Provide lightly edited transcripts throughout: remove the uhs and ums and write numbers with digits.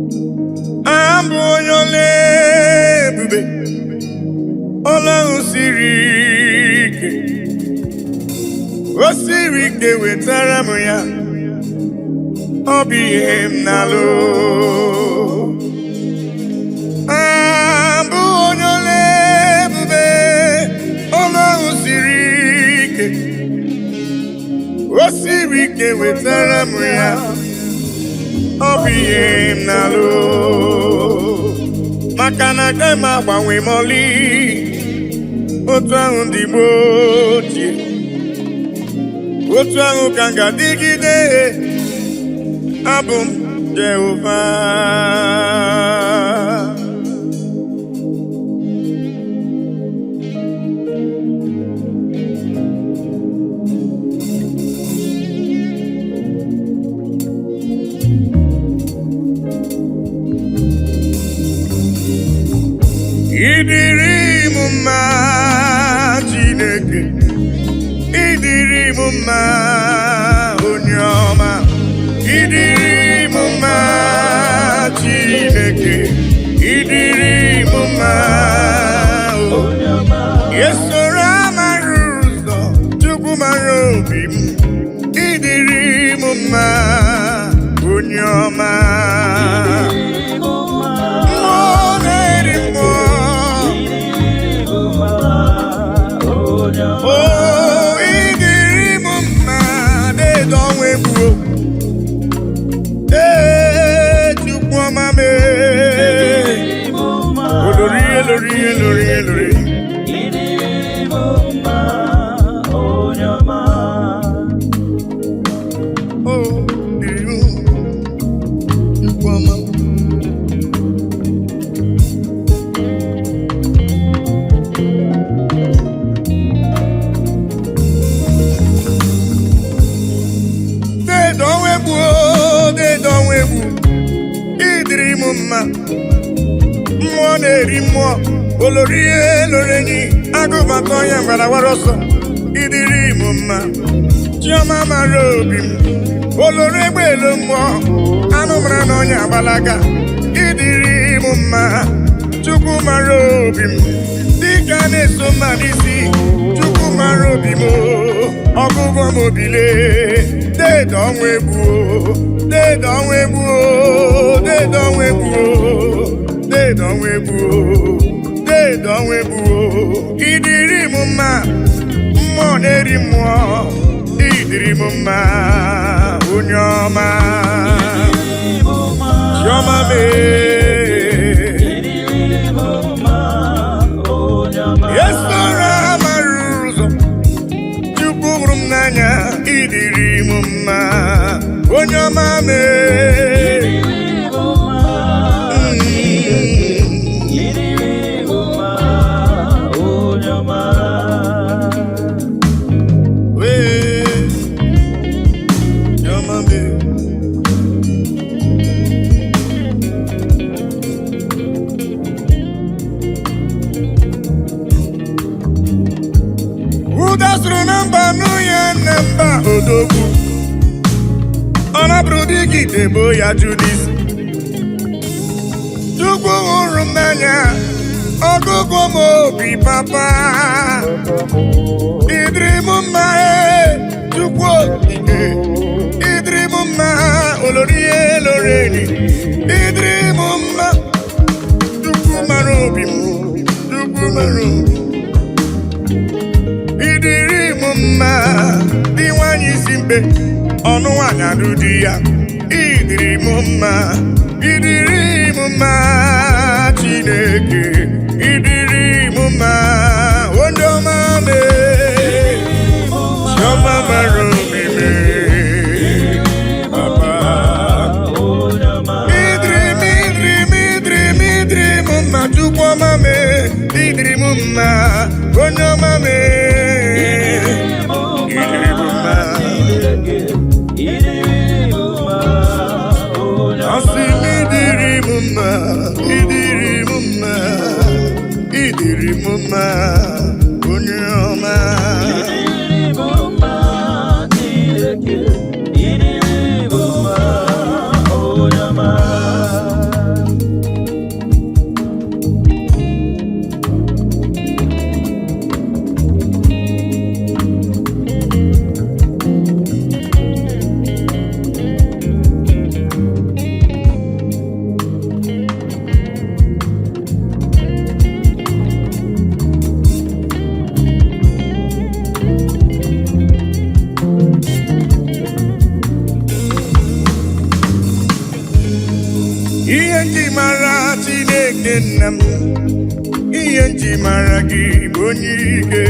Abụ onye ọla ebube, Ọlọ́run siri ike, o siri ike wetara m ya, ọ bụ ihe m na-alụ. Abụ onye ọla ebube, Ọlọ́run siri ike, o siri ike wetara m ya, ọ bụ ihe m na-alụ. Maka na agaghị m agbanwe m ọlị, otu ahụ ndị Igbo ochie, otu ahụ ka m ga-adịgide. Abụ m Jehova. Ịdịrị m mma Chineke, ịdịrị m mma onye ọma, ịdịrị m mma Chineke, ịdịrị m mma onye ọma. Esoro amara ụzọ, Chukwu mara obi m, ịdịrị m mma onye ọma. Oh, ịdịrị m mma, na-edowe egwu, Chukwu ọma mee, olori elori elori elori. Oh, ịdịrị m, Chukwu ọma. Ịdịrị m mma, mmụọ na-eri mmụọ, olori elori enyi, agụbata onye mgbarawara ọsọ. Ịdịrị m mma, Chiọma mara obi m, olori egbe elu mmụọ, anụ mara na onye agbalaga. Ịdịrị m mma, Chukwu mara obi m, dịka na-eso mma n'isi. Chukwu mara obi m, ọgụgụ m obile, deede ọnwa egbu, deede ọnwa egbu, deede ọnwa egbu, deede ọnwa egbu, deede ọnwa egbu. Ịdịrị m mma, mmụọ na-eri mmụọ, ịdịrị m mma onye ọma. Chiọma mee, esoro amara ụzọ, Chukwu hụrụ m n'anya, ịdịrị m mma onye ọma mee. Udasuru na mba n'ụya na mba odogwu, ọ na-abụrụ dịgide bụ ya Judis. Chukwu hụrụ m n'anya, ọgụgụ m obi papa. Ịdịrị m mma, Chukwu okike, ịdịrị m mma olori elori enyi, ịdịrị m mma. Chukwu mara obi m, Chukwu mara obi m. Ịdịrị m mma, dị nwanyị isi mkpe, ọnụ nwanyị alụ di ya. Ịdịrị m mma, ịdịrị m mma Chineke, ịdịrị m mma onye ọma mee. Chiọma mara obi mee, Papa. Ịdịrị m, ịdịrị m, ịdịrị m, ịdịrị m mma Chukwu ọma mee, ịdịrị m mma onye ọma mee. Asị m ịdịrị m mma, ịdịrị m mma, ịdịrị m mma onye ọma. Ịdịrị m mma, ịdịrị m mma onye ọma. ihe nji mara Chineke nna m, ihe nji mara gị bụ onye ike.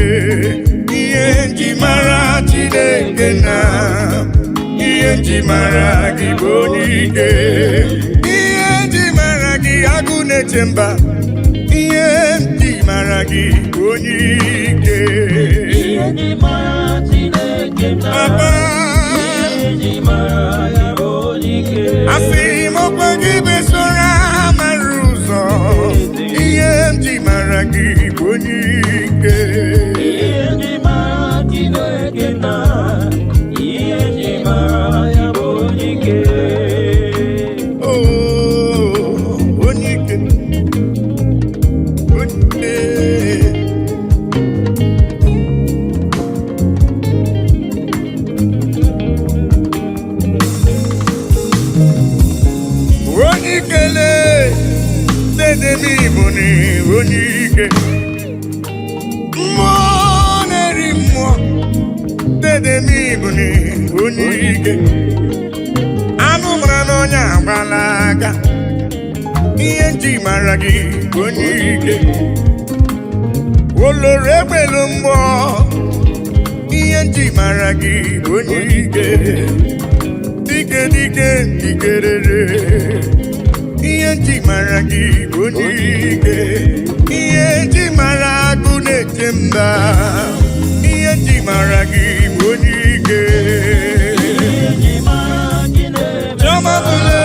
Ihe nji mara Chineke nna, ihe nji mara gị bụ onye ike. Ihe nji mara gị agụ na-eche mba, ihe nji mara gị bụ onye ike. Ihe nji mara Chineke nna, ihe nji mara ya bụ onye ike. Asị m ọkwa gị besoro amara ụzọ, ihe nji mara gị bụ onye ike. Ihe nji mara Chineke nna, ihe nji mara ya bụ onye ike. Onye ike, onye ike. Onye ikele dede m Igbo ni onye ike. Mmụọ na-eri mmụọ dede m Igbo ni onye ike. Anụ mara n'ọnya agbala aka, ihe nji mara gị bụ onye ike. Oloro egbelu mgbọ, ihe nji mara gị bụ onye ike. Dike dike dikerere, ihe nji mara gị bụ onye ike. Ihe nji mara agụ na-eche mba, ihe nji mara gị bụ onye ike. Ihe nji mara Chineke Chioma bụle,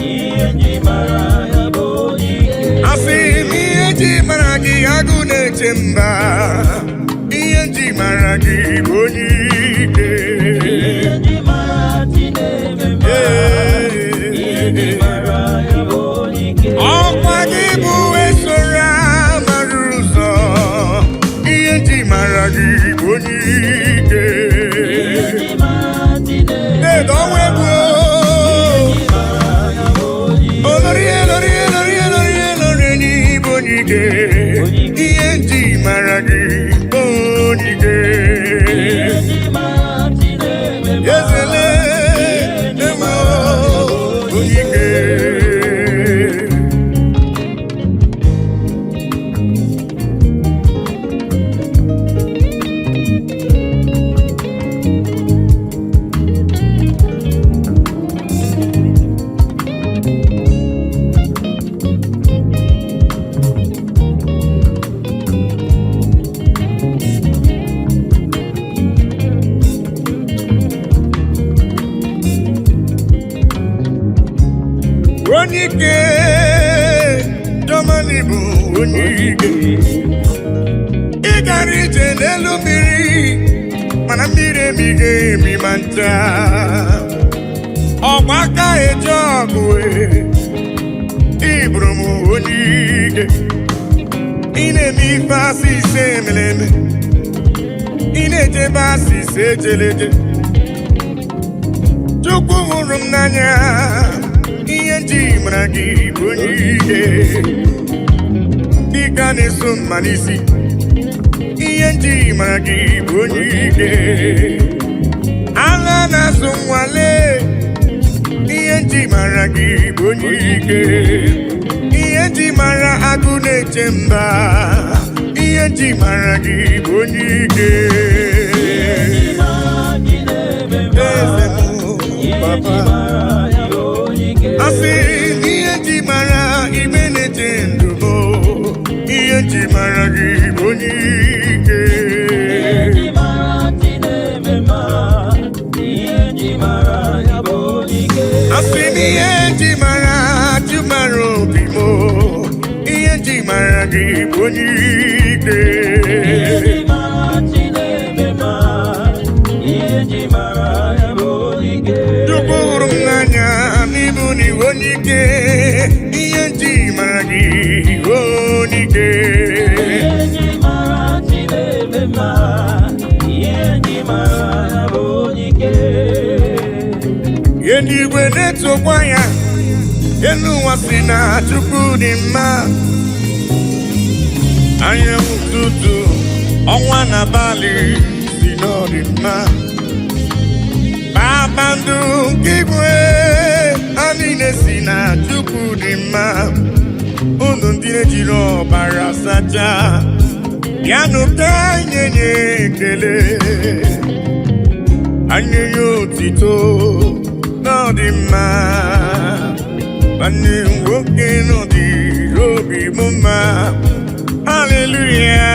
ihe nji mara ya bụ onye ike. asị m ihe nji mara gị agụ na-eche mba, ihe nji mara gị bụ onye ike. Ihe nji mara Chineke ihe nji mara ya bụ onye ike. Ọkwa gị bụ esoro amara ụzọ, ihe nji mara gị bụ onye ike. Ihe nji mara Chineke Dedo onwe bụ mara ya bụ onye ike. olori elori elori elori elori enyi bụ onye ike. Ihe nji mara gị bụ onye ike. Ihe nji mara Chineke Ezele emo onye ike. Onye ike, Chioma bụ onye ike. Ị gara ije n'elu mmiri, mana mmiri emighị emi ma ncha. Ọgba aka eje ọgụ, ị bụrụ m onye ike. Ị na-eme ife asị ise emere eme, ị na-ejebe asị ise ejeleje. Chukwu hụrụ m n'anya, ihe nji mara gị bụ onye ike. Dịka na-eso mma n'isi, ihe nji mara gị bụ onye ike. Agha na-azụ nwale, ihe nji mara gị bụ onye ike. Ihe nji mara agụ na-eche mba, ihe nji mara gị bụ onye ike. Ihe nji mara Chineke Eze m, ihe nji Papa. mara ya bụ onye ike. Asị ihe nji mara igbe na-eche ndụ m, ihe nji mara gị bụ onye ike. Ihe nji mara Chineke ihe nji mara ya bụ onye ike. Asị m ihe nji mara Chumara obi m, ihe nji mara gị bụ onye ike. Ihe nji mara Chineke ihe nji mara ya bụ onye ike. Chukwu hụrụ m n'anya n'ịbụ n'iwe onye ike. Ihe nji mara gị bụ onye ike. Ihe nji mara Chineke ihe nji mara ya bụ onye ike. Ihe n'igwe na-etokwa ya, elu ụwa si na Chukwu dị mma. Anyanwụ ụtụtụ, ọnwa na abalị si n'ọdị mma. Kpakpando nke igwe ha niile si na Chukwu dị sacha bịanụ ka anyị nye ekele anyị nye otito n'ọdịmma nwanne nwoke n'ọdịrị obi m mma haleluya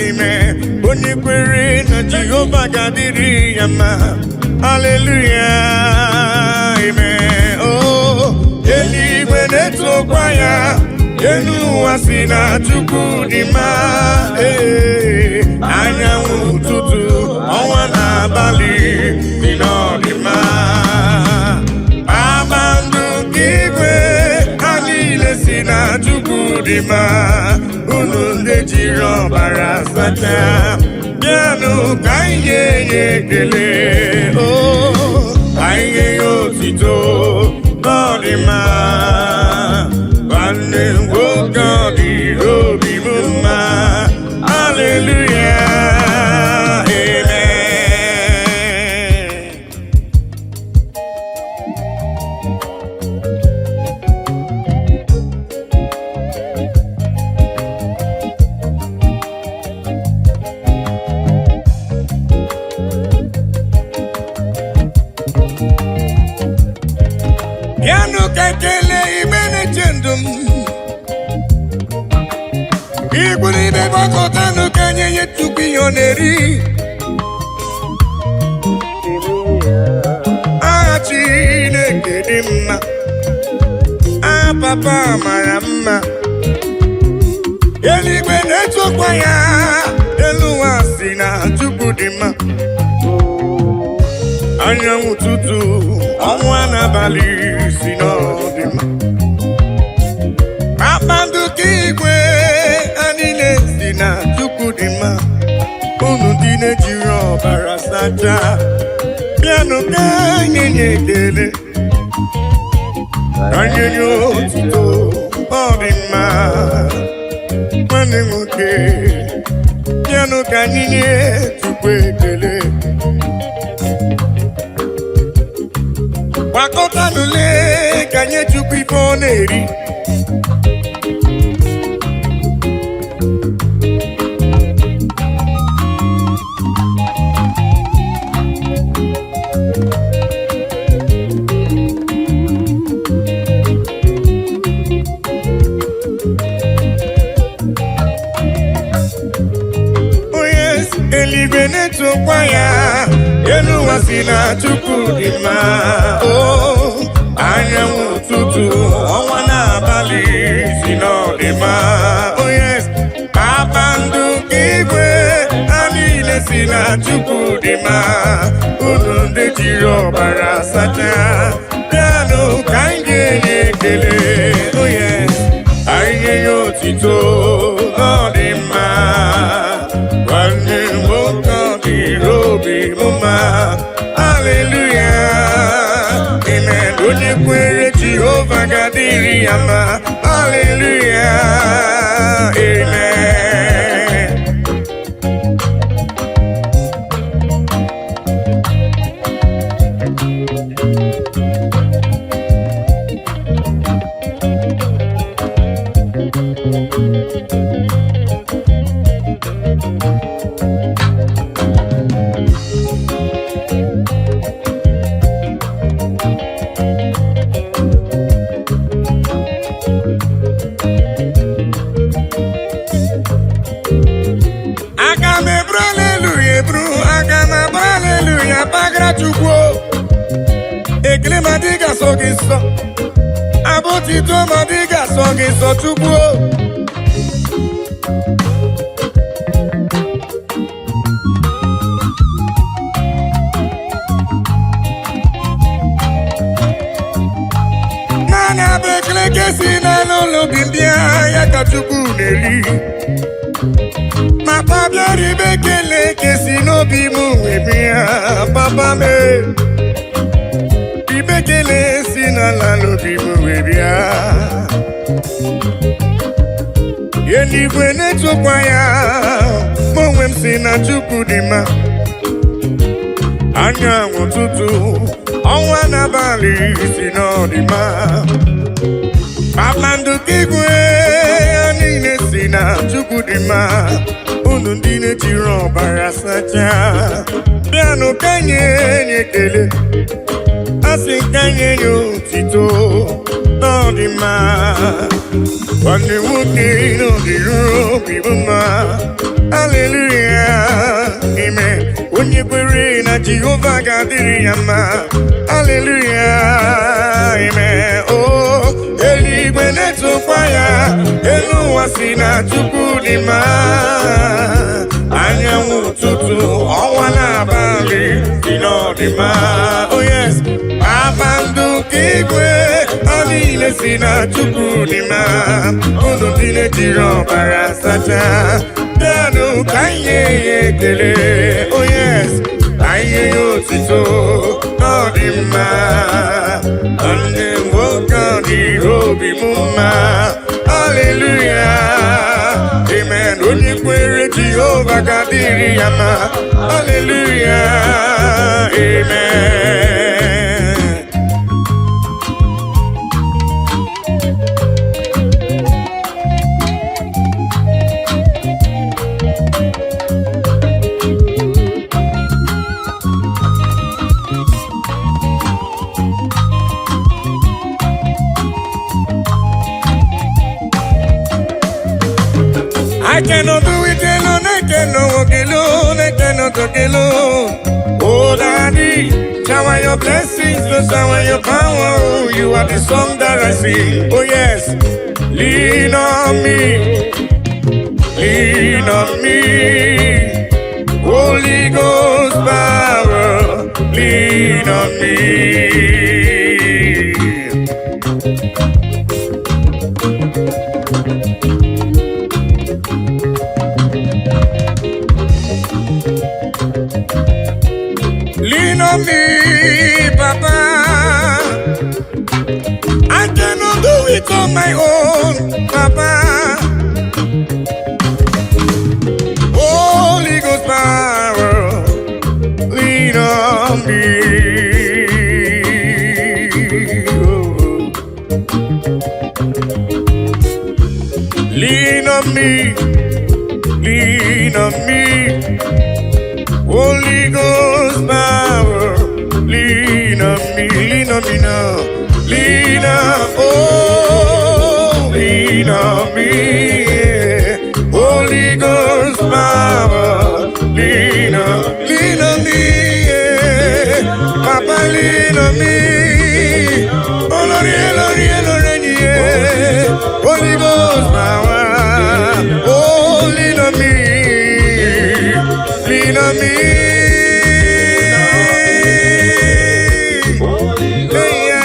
amen onye kwere na Jehova ga-adịrị ya mma haleluya amen oh eluigwe na-etokwa ya elu ụwa si na Chukwu dị mma anyanwụ ụtụtụ ọnwa na abalị dị n'ọdịmma kpakpando nke igwe ha niile si na Chukwu dị mma unu ndị jiri ọbara sacha bịanụ ka anyị nye ya ekele anyị nye ya otito n'ọdịmma nwanne nwoke ọdịrị obi m mma haleluya bịanụ ka ekele igbe na-eche ndụ m igburu ibe gbakọtanụ ka nye ya Chukwu ihe ọ na-eri aha Chineke dị mma aha papa mara mma eluigwe na-etokwa ya elu ụwa si na Chukwu dị mma anyanwụ ụtụtụ ọnwa n'abalị si n'ọdịmma kpakpando nke igwe ha niile si na Chukwu dị mma unu ndị na-ejiri ọbara sacha bịanụ ka anyị nye ekele anyị nye otito ọ dị mma nwanne nwoke bịanụ ka anyị nye Chukwu ekele gbakọtanụ lee ka nye Chukwu ife ọ na-eri eluigwe na-etokwa ya elu ụwa si na Chukwu dị mma anyanwụ ụtụtụ ọnwa na abalị si n'ọdịmma kpakpando nke igwe ha niile si na Chukwu dị mma unu ndị jiri ọbara sacha bịanụ ka anyị ga-enye ekele anyị nye ya otito n'ọdịmma nwanne nwoke ọdịrị obi m mma haleluya amen onye kwere Jehova ga-adịrị ya mma haleluya amen bagara Chukwu ekele ma dị ga-asọ gị nsọ abụtito ma dị ga-asọ gị nsọ Chukwu naanị abụ ekele ka si n'ụlọ gị bịa ya ka Chukwu na-eri papa bịara ibe ekele ka si n'obi m wee bịa papa me ibe ekele si n'ala n'obi m wee bịa eluigwe na-etokwa ya mụ onwe m si na Chukwu dị mma anyanwụ ụtụtụ ọnwa n'abalị si n'ọdịmma kpakpando nke igwe ha niile si na unu ndị na-ejiri ọbara sacha bịanụ ka nye ekele asị ka nye otito n'ọdị mma nwanne nwoke n'ọdịru obi bụ mma haleluya amen onye kwere na Jehova ga-adịrị ya mma haleluya amen o eluigwe na-etokwa ya elu ụwa si na Chukwu dị mma anyanwụ ụtụtụ ọnwa n'abalị dị n'ọdị mma oh yes kpakpando nke igwe ha niile si na Chukwu dị mma unu ndị na-ejiri ọbara sacha bịanụ ka nye ya ekele oh yes ka nye ya otito n'ọdị mma nwanne nwoke ọ dịrị obi m mma haleluya amen onye kwere Jehova ga-adịrị ya mma haleluya amen. I cannot do it alone, I cannot walk alone, I cannot talk alone. Oh, Daddy, shower your blessings, Lord, shower your power. Oh, you are the song that I sing. Oh, yes, lean on me, lean on me. Holy Ghost power, lean on me. Lean on me, Papa. I cannot do it on my own, Papa. Holy Ghost power, lean on me. Oh. Lean on me, lean on me. Holy Ghost power, lean on me now, lean on, oh, lean on me, yeah. Holy Ghost power, lean on me, yeah. Papa, lean on me, oh, Lord, yeah. Holy Ghost power, oh, lean on me. Lean on me,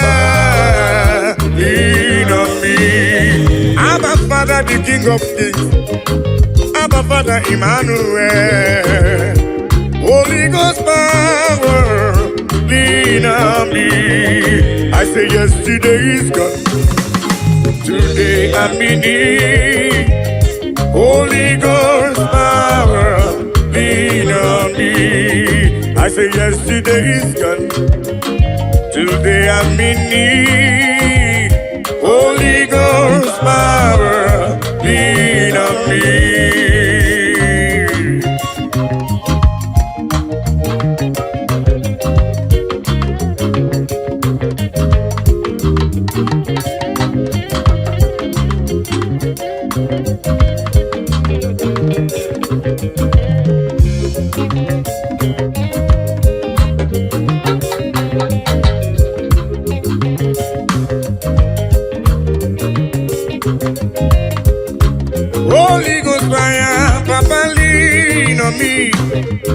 yeah. Lean on me. Abba Father, the King of Kings. Abba Father, Emmanuel. Holy Ghost power, lean on me. I say yesterday is gone. Today I'm in need. Holy Ghost power, lean on me. I say yesterday is gone. Today I'm in need. Holy Ghost power, lean on me. Holy Ghost fire, Papa, lean on me.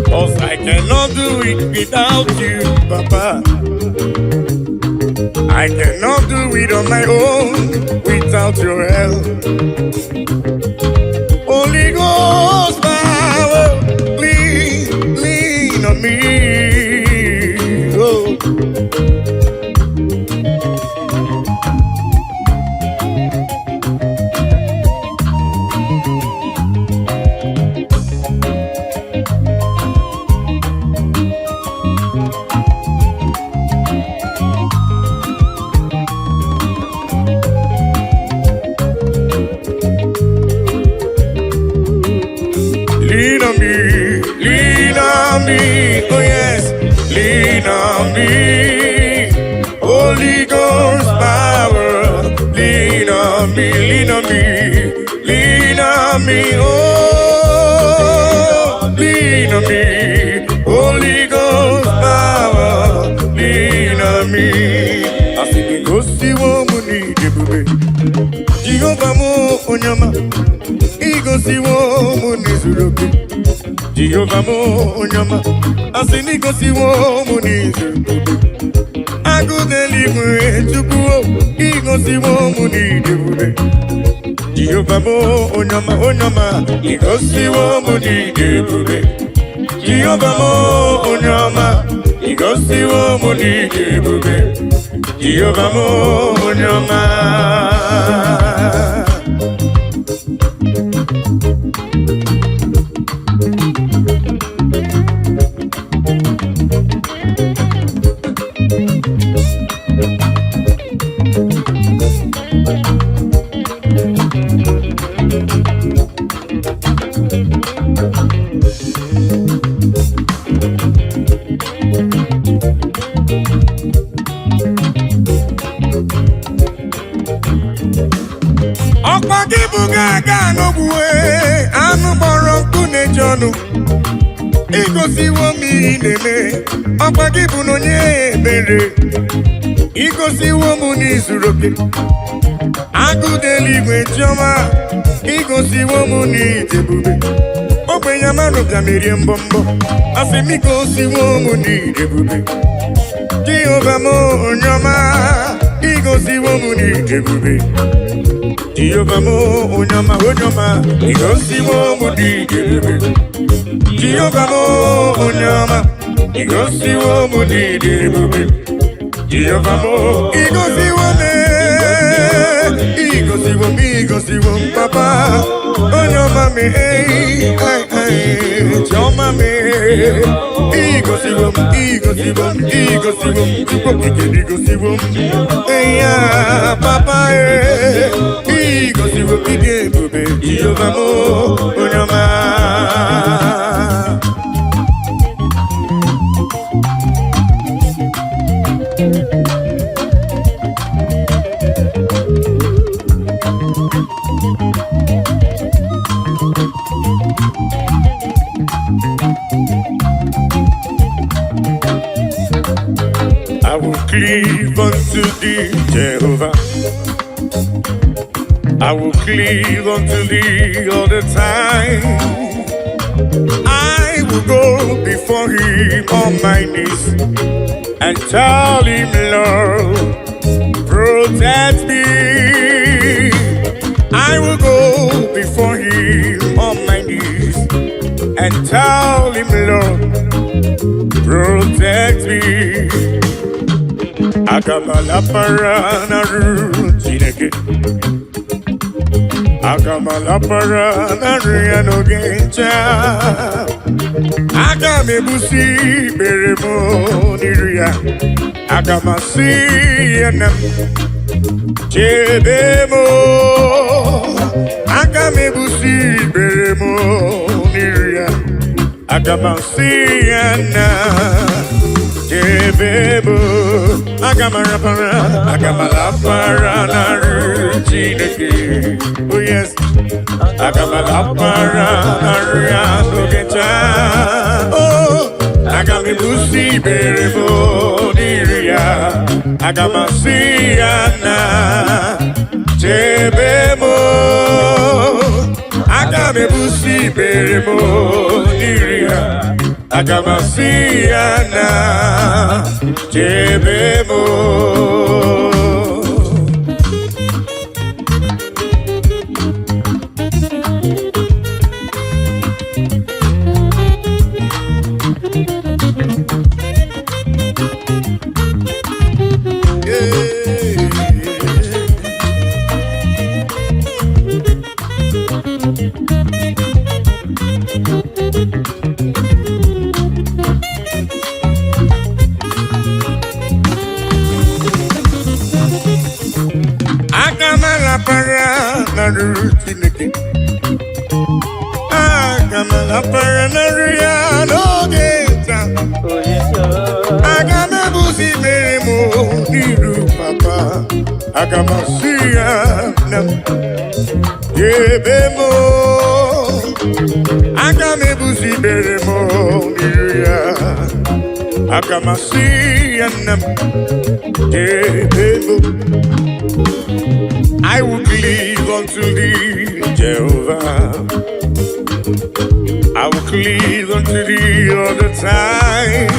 'Cause I cannot do it without you, Papa. I cannot do it on my own without your help. Holy Ghost power, lean on me. Oh. lean on me, lean on me, oh, lean on me, Holy Ghost power, lean on me. I think it goes to woman need the baby. Jehovah mo onyama, he goes to woman is looking. Jehovah mo onyama, I think it goes to woman is looking. I go deliver to go, he goes to woman need the baby. Jehovah mo onyama, onyama, he goes to woman need the baby. Jehovah mo onyama, he goes to woman need the baby. Jehovah mo onyama. Gaga no bue, anu boronku ne jonu. Iko siwo mi neme, opagibu no nye mere. Iko siwo mu ni suroke, aku deligwe choma. Iko siwo mu ni tebube, ope yamano kamiri mbombo. Asemiko siwo mu ni tebube, Jehovah mo nyama. Iko siwo mu ni tebube. Jehovah mo onyama, onyama, he goes to woman need the baby. Jehovah mo onyama, he goes to woman need the baby. Jehovah mo, he goes to woman, he goes to woman, he goes to woman, Papa. Onyama me, choma me. He goes to woman, he goes to woman, he goes to woman, he goes to woman. Hey, Papa, he goes to woman, he goes to woman. Jehovah mo onyama. I will cleave unto thee, Jehovah. I will cleave unto thee all the time. I will go before him on my knees and tell him, Lord, protect me. I will go before him on my knees and tell him, Lord, protect me. Akamala parana rutineke, akamala parana riano gencha, akame busi beremo niria, akamasi yanam chebemo, akame busi beremo niria, akamasi yanam. Jebebo, agamala para na rutineke. Oh yes, agamala para na riano gencha. Oh, agami busi beremo niria, agamasi ana. Jebebo, agami busi beremo niria. Agamasiana Jebemo. Rutineke, agamala paranaria no geta, agame busi meremo niru papa, agamasia na nam yebemo akamebusi beremo niya akamasi nam yebemo. I will cleave unto thee, Jehovah. I will cleave unto thee all the time.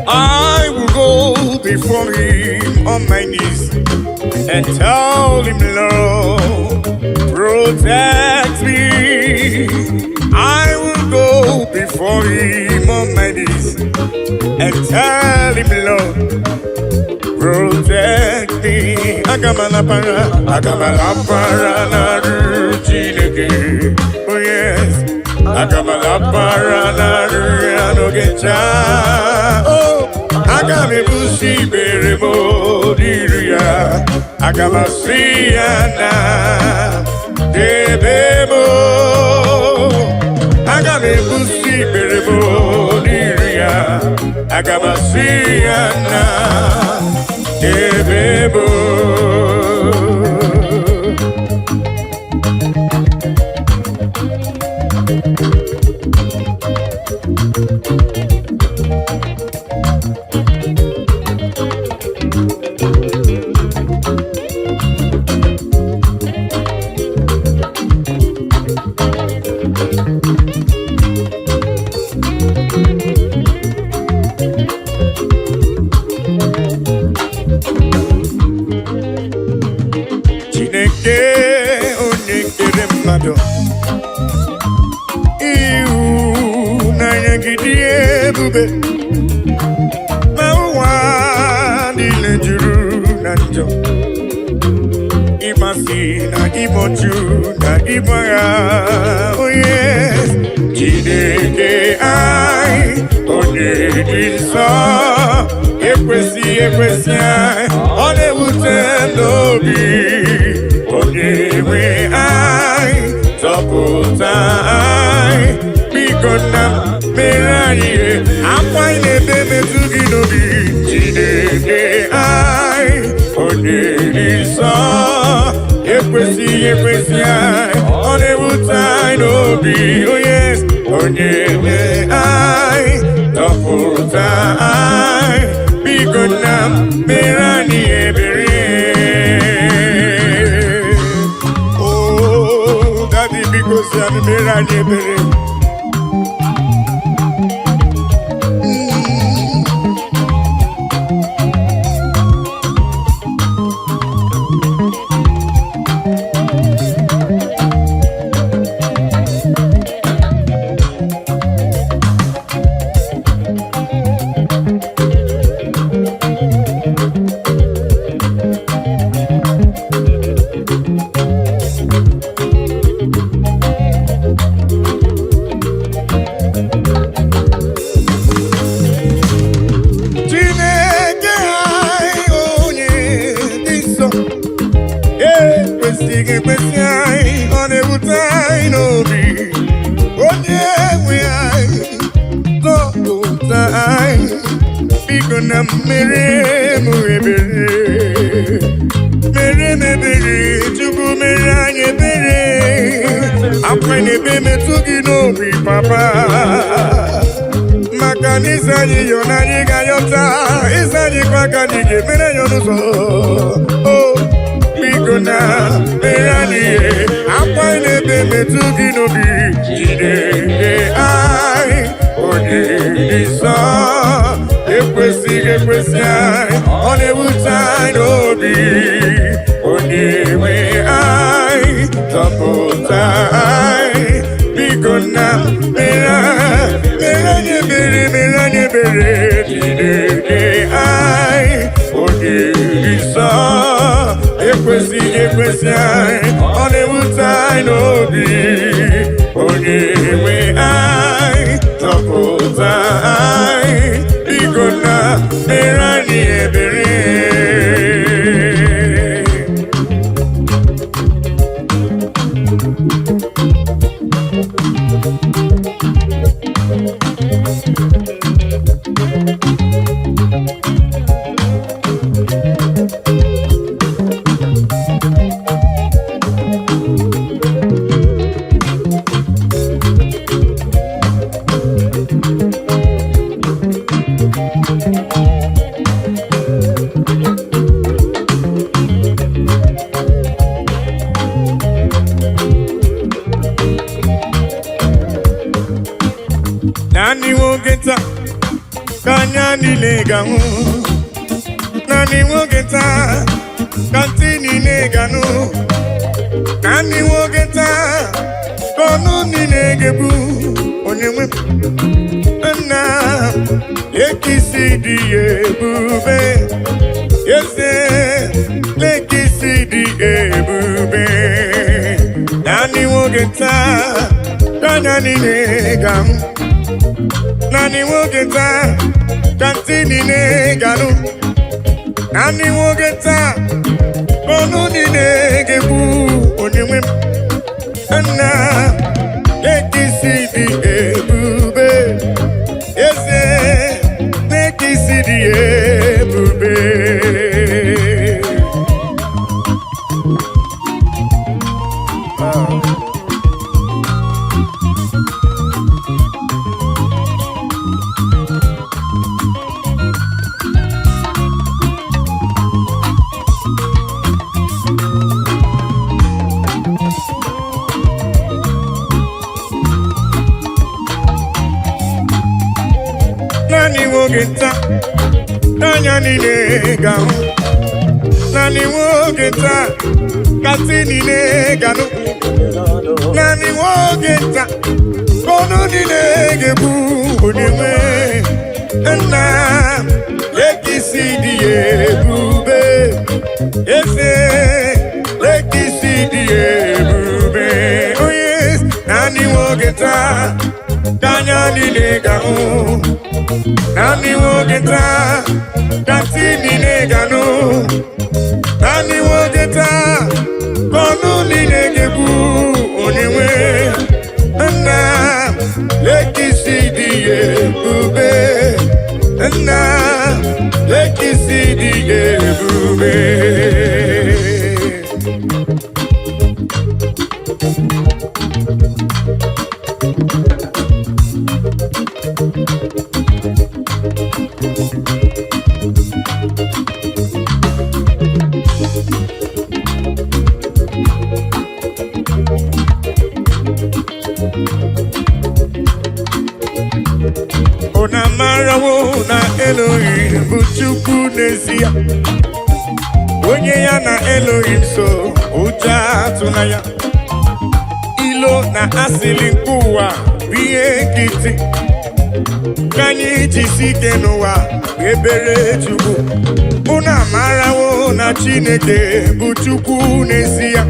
I will go before him on my knees and tell him, Lord, protect me. I will go before him on my knees and tell him, Lord, protect me. Agamala para na ruchineke. Oh yes. Agamala para na ruanogecha. Oh, agame busi beremo diria. Agamasiana debemo. Agame busi beremo diria. Agamasiana debemo. Oh yes, Chineke I onedisa ekwesi I onewutelobi onewe I tọpụta I bikona meranye akwa inebe metugi nobi Chineke I onedisa ekwesi I onewuta nobi. Oh yes, onyewe I tọpụta I bikona merani ebere. Oh, daddy, because I'm merani ebere. Isani yonani gayota, isani kwakani gemene yonuso. Oh, bigona merani, apane beme tugi nobi. Jide I, ode isa, ekwesi I, onewuta nobi. Onewe I, tọpụta I, bigona merani bere Chineke I onyeisa ekwesi I onewuta nobi. Onyewe I tọpụta I bikona merani ebere. anya niile ga-ahụ naanị nwoke taa ka ntị niile ga-anụ naanị nwoke taa ka ọnụ niile ga-ebu onye nwe nna ekisi dị ebube eze ekisi dị ebube naanị nwoke taa ka anya niile ga-ahụ naanị nwoke taa ka ntị niile ga-anụ naanị nwoke taa ka ọnụ niile ga-ebu onye nwe nna ekisi dị ebube eze ekisi dị ebube naanị nwoke taa n'anya niile ga-ahụ naanị nwoke taa ka ntị niile ga-anụ naanị nwoke taa ka ọnụ niile ga-ebu onye nwe nna ekisi dị ebube eze ekisi dị ebube onye naanị nwoke taa ka anya niile ga-ahụ naanị nwoke taa ka ntị niile ga-anụ naanị nwoke taa ka ọnụ niile ga-ebu onye nwe nna ekisi dị ebube nna ekisi dị ebube Ona marawo na Elohim bụ Chukwu n'ezie onye ya na Elohim so ụjọ atụla ya ilo na asịlị nke ụwa bụ ihe nkịtị ka anyị jisi ike n'ụwa ebere Chukwu unu amarawo na Chineke bụ Chukwu n'ezie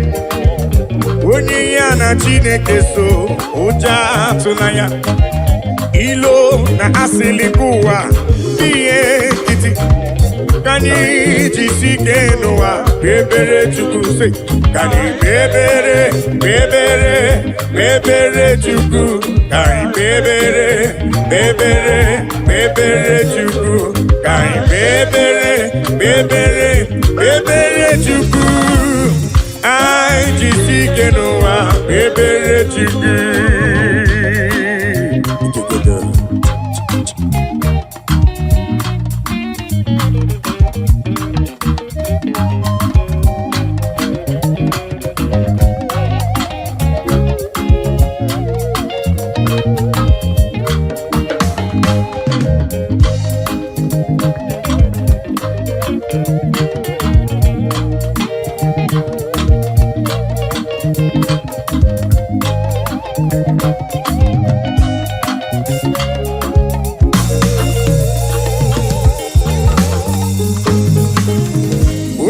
onye ya na Chineke so ụjọ atụla ya ilo na asịlị nke ụwa ihe nkịtị ka anyị jisi ike n'ụwa ebere Chukwu sị ka anyị kpebere Chukwu ka anyị kpebere Chukwu ka anyị kpebere Chukwu anyị jisi ike n'ụwa ebere Chukwu.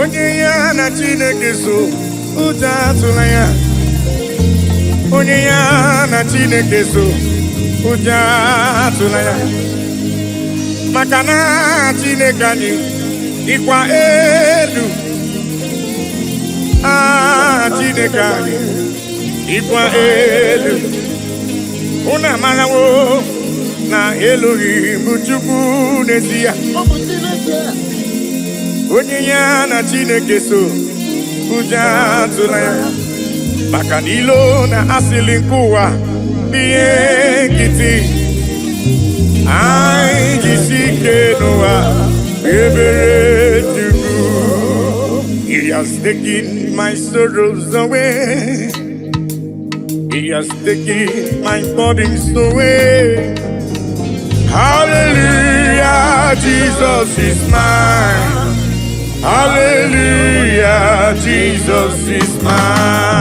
Onye ya na Chineke so ụjọ atụla ya onye ya na Chineke so ụjọ atụla ya maka na Chineke anyị dịkwa elu Chineke anyị dịkwa elu unu amarawo na Elohim bụ Chukwu n'ezie onye ya na Chineke so ụjọ atụla ya maka na ilo na asịlị nke ụwa bụ ihe nkịtị anyị jisi ike n'ụwa ebere Chukwu. He has taken my sorrows away, He has taken my burdens away. Hallelujah. Jesus is mine. Hallelujah, Jesus is mine.